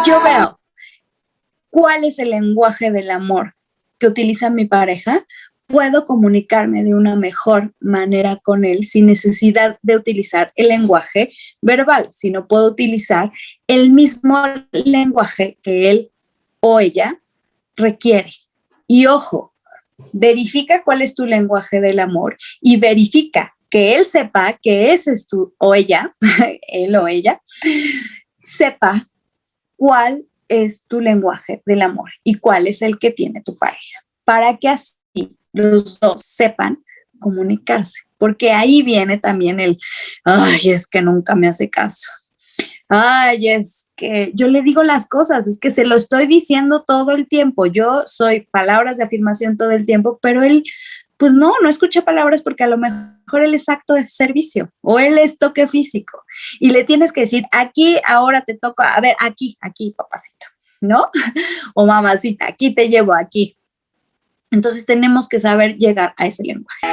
yo veo cuál es el lenguaje del amor que utiliza mi pareja, puedo comunicarme de una mejor manera con él sin necesidad de utilizar el lenguaje verbal, sino puedo utilizar el mismo lenguaje que él o ella requiere. Y ojo, verifica cuál es tu lenguaje del amor y verifica que él sepa que ese es tu, o ella, él o ella, sepa cuál es tu lenguaje del amor y cuál es el que tiene tu pareja, para que así los dos sepan comunicarse, porque ahí viene también ay, es que nunca me hace caso, ay, es que yo le digo las cosas, es que se lo estoy diciendo todo el tiempo, yo soy palabras de afirmación todo el tiempo, pero él, pues no escucha palabras porque a lo mejor él es acto de servicio o él es toque físico y le tienes que decir, aquí, ahora te toca, a ver, aquí, papacito, ¿no? O mamacita, aquí te llevo, aquí. Entonces tenemos que saber llegar a ese lenguaje.